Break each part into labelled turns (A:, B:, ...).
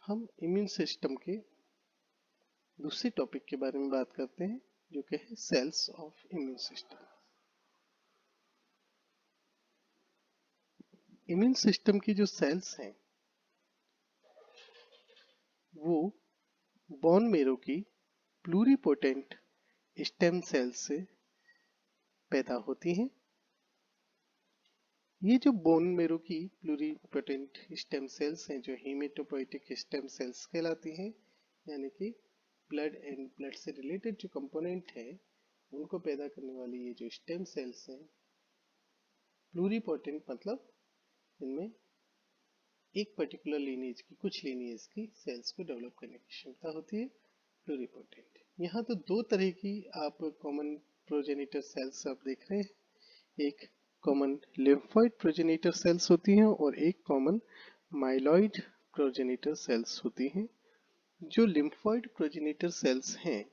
A: हम immune system के दूसरे टॉपिक के बारे में बात करते हैं जो कि है cells of immune system. Immune system की जो सेल्स हैं वो बोन मेरो की प्लूरिपोटेंट स्टेम सेल्स से पैदा होती हैं। ये जो बोन मेरो की प्लूरिपोटेंट स्टेम सेल्स हैं जो हेमेटोपोइटिक स्टेम सेल्स कहलाती हैं, यानी कि ब्लड एंड ब्लड से रिलेटेड जो कंपोनेंट है उनको पैदा करने वाली ये जो स्टेम सेल्स हैं, प्लूरिपोटेंट मतलब इनमें एक पर्टिकुलर लीनिएज की कुछ लीनिएज की सेल्स को डेवलप करने की क्षमता होती है, प्लूरिपोटेंट। यहाँ तो दो तरह की आप कॉमन प्रोजेनिटर सेल्स आप देख रहे हैं, एक कॉमन लिम्फोइड प्रोजेनिटर सेल्स होती हैं और एक कॉमन माइलॉइड प्रोजेनिटर सेल्स होती हैं। जो लिम्फोइड प्रोजेनिटर सेल्स हैं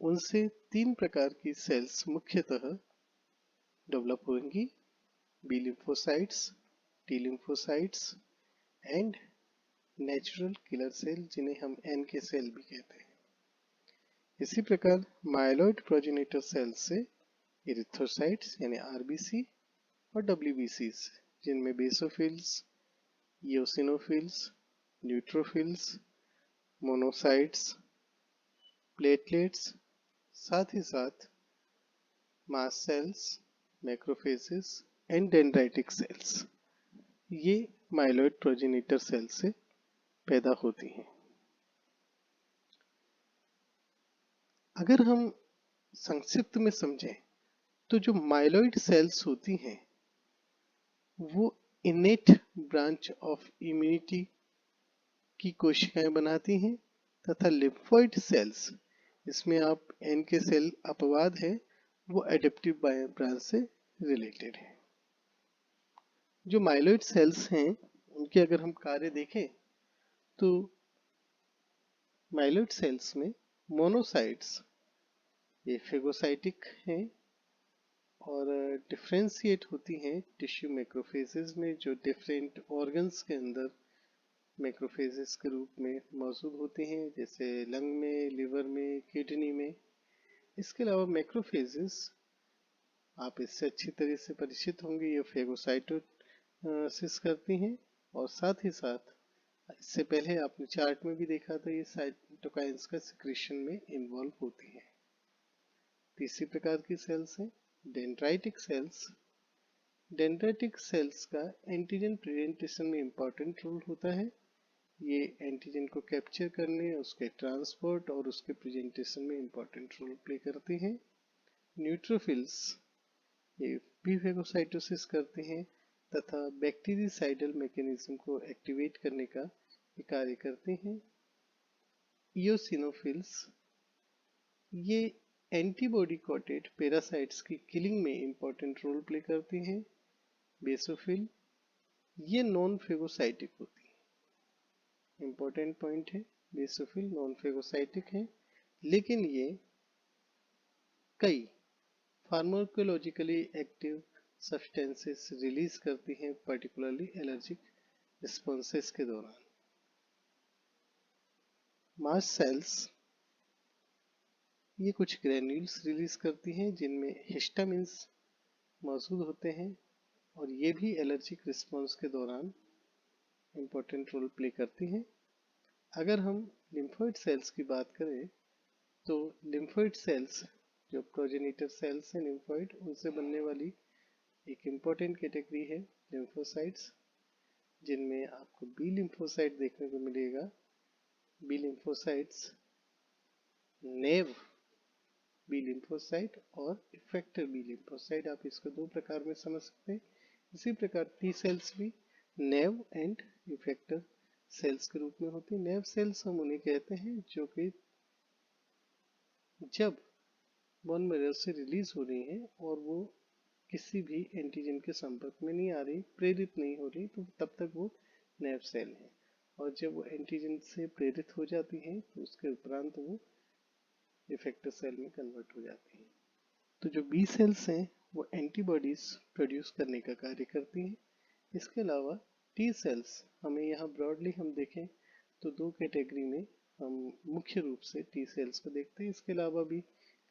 A: उनसे तीन प्रकार की सेल्स मुख्यतः डेवलप होंगी, B lymphocytes, T lymphocytes and natural killer cell जिन्हें हम NK सेल भी कहते हैं। इसी प्रकार माइलॉइड प्रोजेनिटर सेल से इरिथ्रोसाइट्स यानी RBC और WBC जिनमें basophils, eosinophils, neutrophils, monocytes, platelets, साथ ही साथ mast cells, macrophages and dendritic cells ये माइलॉइड प्रोजेनिटर सेल से पैदा होती हैं। अगर हम संक्षिप्त में समझें तो जो माइलॉइड सेल्स होती हैं वो इनेट ब्रांच ऑफ इम्यूनिटी की कोशिकाएं बनाती हैं तथा लिम्फोइड सेल्स, इसमें आप NK सेल अपवाद है, वो एडेप्टिव ब्रांच से रिलेटेड है। जो माइलॉइड सेल्स हैं उनके अगर हम कार्य देखें तो माइलॉइड सेल्स में मोनोसाइट्स ये फेगोसाइटिक हैं और डिफ्रेंशिएट होती हैं टिश्यू मैक्रोफेजेस में जो डिफरेंट ऑर्गन्स के अंदर मैक्रोफेजेस के रूप में मौजूद होते हैं, जैसे लंग में, लिवर में, किडनी में। इसके अलावा मैक्रोफेजेस आप इससे अच्छी तरह से परिचित होंगे, ये फेगोसाइटोसिस करती हैं और साथ ही साथ इससे पहले आपने चार्ट में भी देखा था ये साइटोकाइंस का सिक्रीशन में इन्वॉल्व होती हैं। तीसरी प्रकार की सेल्स हैं डेंड्राइटिक सेल्स। डेंड्राइटिक सेल्स का एंटीजन प्रेजेंटेशन में इंपॉर्टेंट रोल होता है, ये एंटीजन को कैप्चर करने, उसके ट्रांसपोर्ट और उसके प्रेजेंटेशन में इंपॉर्टेंट रोल प्ले करते हैं। न्यूट्रोफिल्स ये भी फेगोसाइटोसिस करते हैं तथा बैक्टीरियासाइडल मैकेनिज्म को एक्टिवेट करने का कार्य करते हैं। इयोसिनोफिल्स ये एंटीबॉडी कोटेड पैरासाइट्स की किलिंग में इंपॉर्टेंट रोल प्ले करती हैं। बेसोफिल ये नॉन फेगोसाइटिक होती है, इंपॉर्टेंट पॉइंट है, बेसोफिल नॉन फेगोसाइटिक है, लेकिन ये कई फार्माकोलॉजिकली एक्टिव सब्सटेंसेस रिलीज करती हैं, पर्टिकुलरली एलर्जिक रिस्पॉन्सेस के दौरान। मास्ट सेल्स ये कुछ ग्रेन्यूल्स रिलीज करती हैं जिनमें हिस्टामिन्स मौजूद होते हैं और ये भी एलर्जिक रिस्पॉन्स के दौरान इंपॉर्टेंट रोल प्ले करती हैं। अगर हम लिम्फोइड सेल्स की बात करें तो लिम्फोइड सेल्स जो प्रोजेनिटर सेल्स हैं लिम्फोइड, उनसे बनने वाली एक इम्पॉर्टेंट कैटेगरी है लिम्फोसाइट्स, जिनमें आपको बी लिम्फोसाइट देखने को मिलेगा। बी लिम्फोसाइट्स नेव बी लिम्फोसाइट और इफेक्टर बी लिम्फोसाइट, आप इसको दो प्रकार में समझ सकते हैं। इसी प्रकार टी सेल्स भी नेव एंड इफेक्टर सेल्स के रूप में होती है। नेव सेल्स हम उन्हें कहते हैं जो कि जब बोन मैरो से रिलीज हो रही है और वो किसी भी एंटीजन के संपर्क में नहीं आ रही, प्रेरित नहीं हो रही, तो तब तक वो नेव सेल है, और जब वो एंटीजन से प्रेरित हो जाती है तो उसके उपरांत वो इफेक्टर सेल में कन्वर्ट हो जाती हैं। तो जो बी सेल्स हैं वो एंटीबॉडीज प्रोड्यूस करने का कार्य करती हैं। इसके अलावा टी सेल्स, हमें यहाँ ब्रॉडली हम देखें तो दो कैटेगरी में हम मुख्य रूप से टी सेल्स को देखते हैं। इसके अलावा भी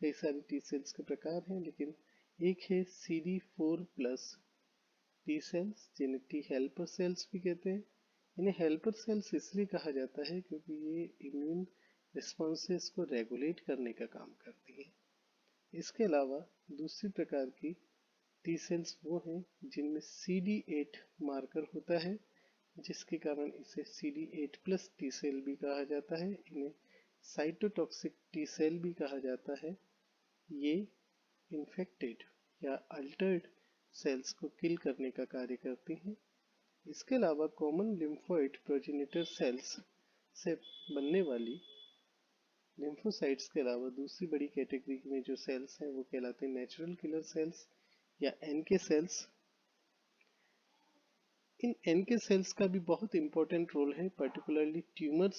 A: कई सारे टी सेल्स के प्रकार हैं, लेकिन एक है CD4+ टी सेल्स, जिन्हें टी हेल्पर सेल्स भी कहते हैं। इन्हें हेल्पर सेल्स इसलिए कहा जाता है क्योंकि ये इम्यून रिस्पॉन्सेस को रेगुलेट करने का काम करती हैं। इसके अलावा दूसरी प्रकार की टी सेल्स वो हैं जिनमें CD8 मार्कर होता है, जिसके कारण इसे CD8+ टी सेल भी कहा जाता है। इन्हें साइटोटॉक्सिक टी सेल भी कहा जाता है। ये इन्फेक्टेड या अल्टर्ड सेल्स को किल करने का कार्य करती हैं। इसके अलावा कॉमन लिम्फोइड प्रोजेनिटर सेल्स से बनने वाली लिम्फोसाइट्स के अलावा दूसरी बड़ी कैटेगरी में जो सेल्स हैं वो कहलाते हैं नेचुरल किलर सेल्स या NK सेल्स। इन NK सेल्स का भी बहुत इंपॉर्टेंट रोल है, पर्टिकुलरली ट्यूमर्स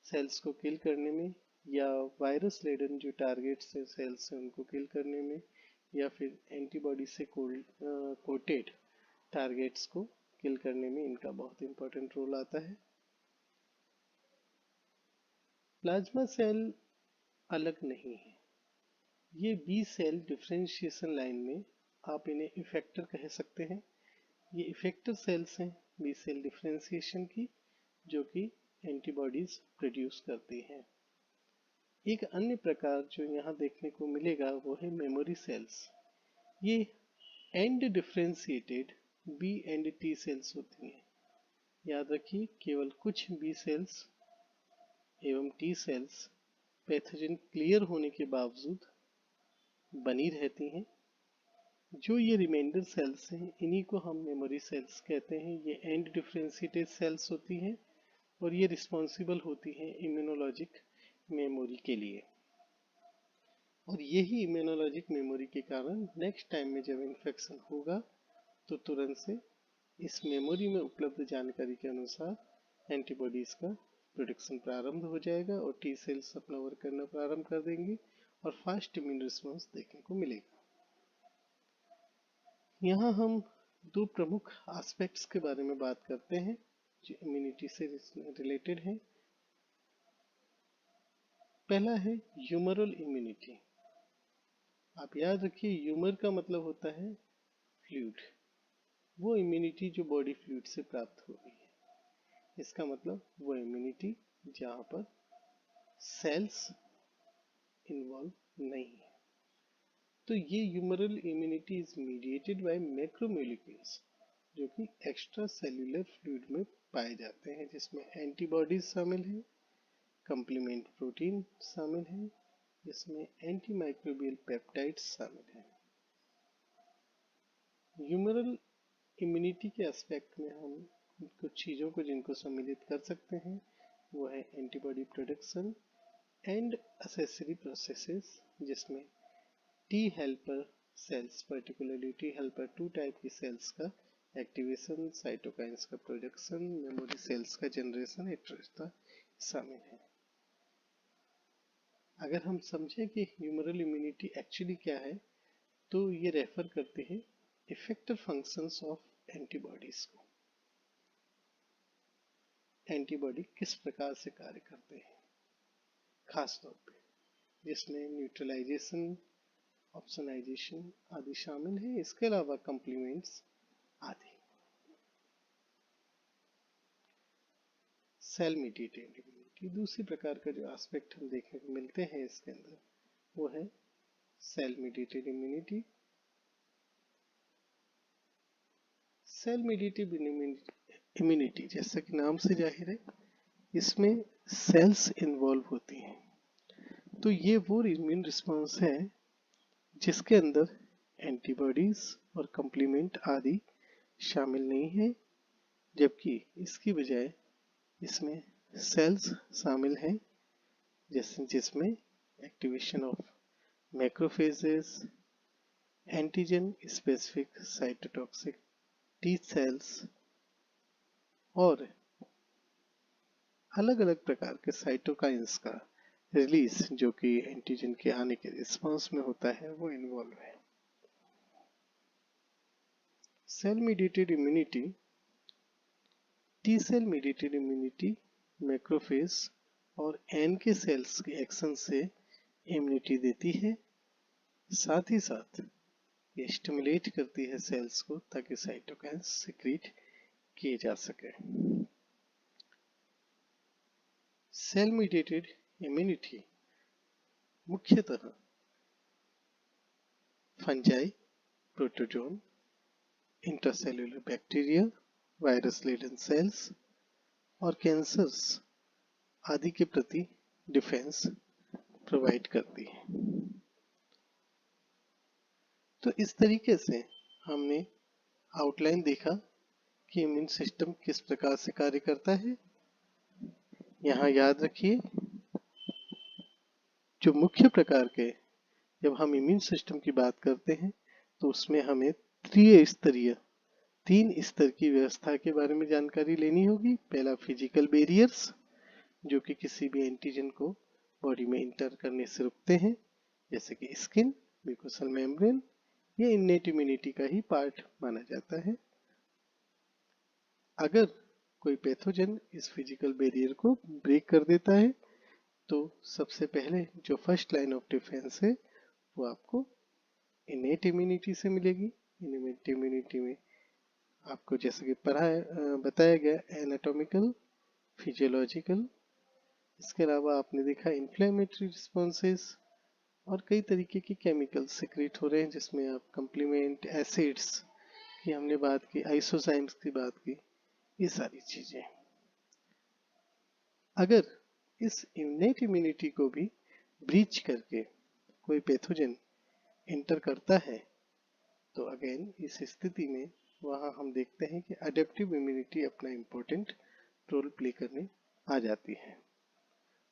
A: सेल्स को किल करने में, या वायरस लेडन जो टारगेट्स है सेल्स हैं उनको किल करने में, या फिर एंटीबॉडी से कोटेड टारगेट्स को किल करने में इनका बहुत इंपॉर्टेंट रोल आता है। प्लाज्मा सेल अलग नहीं है, ये बी सेल डिफरेंशिएशन लाइन में आप इन्हें इफेक्टर कह सकते हैं। ये इफेक्टर सेल्स हैं बी सेल डिफरेंशिएशन की, जो कि एंटीबॉडीज प्रोड्यूस करती हैं। एक अन्य प्रकार जो यहाँ देखने को मिलेगा वो है मेमोरी सेल्स। ये end differentiated B and T cells होती हैं। याद रखिए, केवल कुछ बी सेल्स एवं टी सेल्स पैथोजन क्लियर होने के बावजूद बनी रहती हैं। जो ये रिमाइंडर सेल्स हैं इन्हीं को हम मेमोरी सेल्स कहते हैं। ये एंड डिफरेंशिएटेड सेल्स होती हैं और ये रिस्पॉन्सिबल होती हैं इम्यूनोलॉजिक मेमोरी के लिए। और यही इम्यूनोलॉजिक मेमोरी के कारण नेक्स्ट टाइम में जब इन्फेक्शन होगा तो तुरंत से इस मेमोरी में उपलब्ध जानकारी के अनुसार एंटीबॉडीज का प्रोडक्शन प्रारंभ हो जाएगा और टी सेल्स अपना वर्क करना प्रारंभ कर देंगे और फास्ट इम्यून रिस्पॉन्स देखने को मिलेगा। यहाँ हम दो प्रमुख एस्पेक्ट्स के बारे में बात करते हैं जो इम्यूनिटी से रिलेटेड हैं। पहला है ह्यूमरल इम्यूनिटी। आप याद रखिए, ह्यूमर का मतलब होता है फ्लूइड, वो इम्यूनिटी जो बॉडी फ्लूइड से प्राप्त हो रही है। इसका मतलब वो इम्यूनिटी जहाँ पर सेल्स इन्वॉल्व नहीं है। तो ये humoral immunity is mediated by macromolecules जो कि एक्स्ट्रा सेल्यूलर फ्लूइड में पाए जाते हैं, जिसमें एंटीबॉडीज शामिल हैं, कंप्लीमेंट प्रोटीन शामिल हैं, जिसमें एंटी माइक्रोबियल पेप्टाइड्स शामिल हैं। ह्यूमरल इम्यूनिटी के एस्पेक्ट में हम कुछ चीज़ों को जिनको सम्मिलित कर सकते हैं वो है antibody production and accessory processes, जिसमें T helper cells, particularly T helper 2 type की सेल्स का एक्टिवेशन, साइटोकाइंस का प्रोडक्शन, मेमोरी सेल्स का जनरेशन एक्सेट्रा शामिल है। अगर हम समझें कि ह्यूमरल इम्यूनिटी एक्चुअली क्या है तो ये रेफर करते हैं इफेक्टर फंक्शंस ऑफ एंटीबॉडीज को। एंटीबॉडी किस प्रकार से कार्य करते हैं खास तौर पे, जिसमें न्यूट्रलाइजेशन, ऑप्सोनाइजेशन आदि शामिल है। इसके अलावा कॉम्प्लीमेंट्स आदि। सेल मीडिएटेड इम्यूनिटी, दूसरी प्रकार का जो एस्पेक्ट हम देखने को मिलते हैं इसके अंदर वो है cell mediated immunity. Cell mediated immunity जैसा कि नाम से जाहिर है, इसमें सेल्स इन्वॉल्व होती हैं। तो ये वो इम्यून रिस्पॉन्स है जिसके अंदर एंटीबॉडीज और कॉम्प्लीमेंट आदि शामिल नहीं है, जबकि इसकी बजाय इसमें सेल्स शामिल हैं, जिसमें activation of macrophages, antigen specific cytotoxic T cells और अलग अलग प्रकार के साइटोकाइंस का रिलीज जो कि एंटीजन के आने के रिस्पॉन्स में होता है वो इन्वॉल्व है। Cell mediated immunity, T cell mediated immunity macrophage और एन के सेल्स के एक्शन से इम्यूनिटी देती है। साथ ही साथ ये स्टिमुलेट करती है सेल्स को ताकि साइटोकाइन्स सिक्रीट किए जा सके। सेल मीडिएटेड इम्यूनिटी मुख्यतः fungi, protozoan, intracellular bacteria, virus laden cells और कैंसर्स आदि के प्रति डिफेंस प्रोवाइड करती है। तो इस तरीके से हमने आउटलाइन देखा कि इम्यून सिस्टम किस प्रकार से कार्य करता है। यहाँ याद रखिए, जो मुख्य प्रकार के जब हम इम्यून सिस्टम की बात करते हैं तो उसमें हमें तीन स्तर की व्यवस्था के बारे में जानकारी लेनी होगी। पहला फिजिकल बैरियर्स, जो कि किसी भी एंटीजन को बॉडी में इंटर करने से रुकते हैं, जैसे कि स्किन, म्यूकोसल मेम्ब्रेन, ये इन्नेट इम्यूनिटी का ही पार्ट माना जाता है। अगर कोई पैथोजन इस फिजिकल बैरियर को ब्रेक कर देता है तो सबसे पहले जो फर्स्ट लाइन ऑफ डिफेंस है वो आपको इनेट इम्यूनिटी से मिलेगी। इनेट इम्यूनिटी में आपको जैसे कि बताया गया एनाटॉमिकल, फिजियोलॉजिकल, इसके अलावा आपने देखा इन्फ्लेमेटरी रिस्पॉन्सेस और कई तरीके के केमिकल सिक्रीट हो रहे हैं, जिसमें आप कंप्लीमेंट एसिड्स की हमने बात की, आइसोजाइम्स की बात की, ये सारी चीजें। अगर इस इनेट इम्यूनिटी को भी ब्रीच करके कोई पैथोजन इंटर करता है तो अगेन इस स्थिति में वहां हम देखते हैं कि अडेप्टिव इम्यूनिटी अपना इम्पोर्टेंट रोल प्ले करने आ जाती है।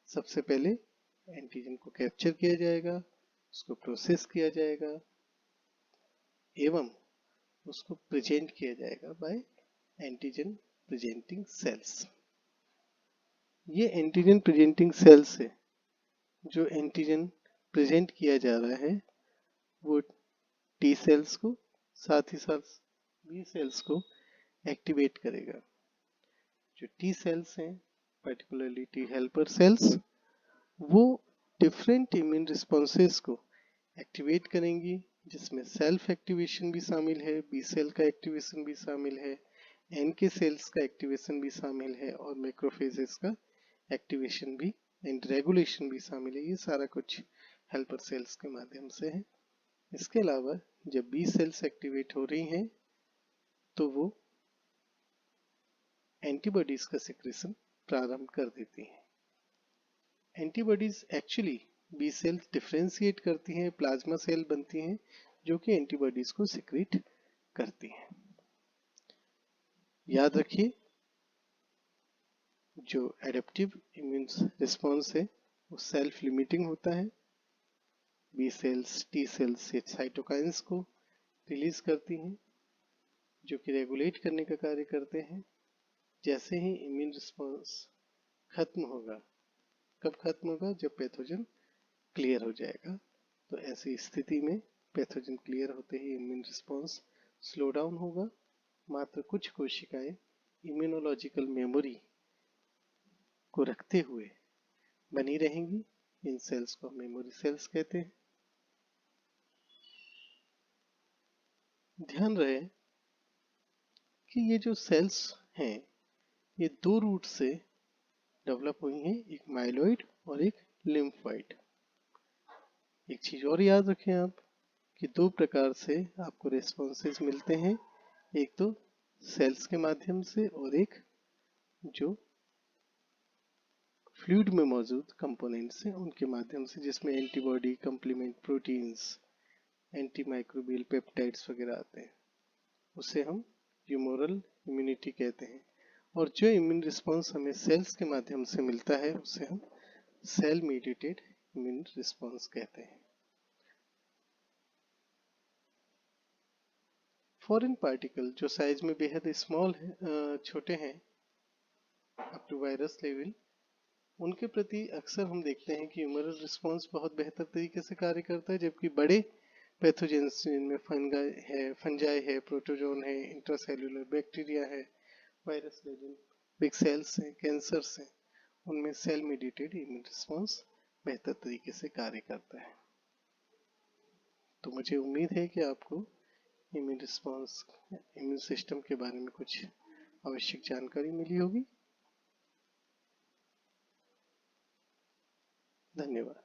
A: सबसे पहले एंटीजन को कैप्चर किया जाएगा, उसको प्रोसेस किया जाएगा एवं उसको प्रेजेंट किया जाएगा बाय एंटीजन प्रेजेंटिंग सेल्स। ये एंटीजन प्रेजेंटिंग सेल्स से जो एंटीजन प्रेजेंट किया जा रहा है वो टी सेल्स को साथ ही साथ बी सेल्स को एक्टिवेट करेगा। जो टी सेल्स हैं, पर्टिकुलरली टी हेल्पर सेल्स, वो डिफरेंट इम्यून रिस्पॉन्सेस को एक्टिवेट करेंगी, जिसमें सेल्फ एक्टिवेशन भी शामिल है, बी सेल का एक्टिवेशन भी शामिल है, एन के सेल्स का एक्टिवेशन भी शामिल है और मैक्रोफेजेस का एक्टिवेशन भी एंड रेगुलेशन भी शामिल है। ये सारा कुछ हेल्पर सेल्स के माध्यम से है। इसके अलावा जब बी सेल्स एक्टिवेट हो रही हैं तो वो एंटीबॉडीज का सिक्रेशन प्रारंभ कर देती हैं। Antibodies actually B cells differentiate करती हैं, प्लाज्मा सेल बनती हैं जो कि एंटीबॉडीज को सिक्रेट करती हैं। याद रखिए, जो एडेप्टिव इम्यून रिस्पॉन्स है वो सेल्फ लिमिटिंग होता है। बी सेल्स, टी सेल्स ये साइटोकाइंस को रिलीज करती हैं जो कि रेगुलेट करने का कार्य करते हैं। जैसे ही इम्यून रिस्पॉन्स खत्म होगा, कब खत्म होगा? जब पैथोजन क्लियर हो जाएगा। तो ऐसी स्थिति में पैथोजन क्लियर होते ही इम्यून रिस्पॉन्स स्लो डाउन होगा। मात्र कुछ कोशिकाएं इम्यूनोलॉजिकल मेमोरी को रखते हुए बनी रहेंगी। इन सेल्स को मेमोरी सेल्स कहते हैं। ध्यान रहे कि ये जो सेल्स हैं ये दो रूट से डेवलप हुई हैं, एक माइलॉइड और एक लिम्फोइड। एक चीज और याद रखें आप कि दो प्रकार से आपको रेस्पॉन्सेज मिलते हैं, एक तो सेल्स के माध्यम से और एक जो फ्लूइड में मौजूद कंपोनेंट्स हैं उनके माध्यम से, जिसमें antibody, complement proteins, anti microbial peptides वगैरह आते हैं। उसे हम ह्यूमोरल इम्यूनिटी कहते हैं। और जो इम्यून रिस्पॉन्स हमें सेल्स के माध्यम से मिलता है उसे हम सेल मीडिएटेड इम्यून रिस्पॉन्स कहते हैं। फॉरेन पार्टिकल जो साइज में बेहद स्मॉल है, छोटे हैं अप टू वायरस लेवल, उनके प्रति अक्सर हम देखते हैं कि ह्यूमरल रिस्पॉन्स बहुत बेहतर तरीके से कार्य करता है, जबकि बड़े पैथोजेंस जिनमें फंजाई है, प्रोटोजोन है, इंट्रासेल्युलर बैक्टीरिया है, वायरस लेडन बिग सेल्स हैं, कैंसर्स हैं, उनमें सेल मेडिएटेड इम्यून रिस्पॉन्स बेहतर तरीके से कार्य करता है। तो मुझे उम्मीद है कि आपको इम्यून रिस्पॉन्स, इम्यून सिस्टम के बारे में कुछ आवश्यक जानकारी मिली होगी। धन्यवाद।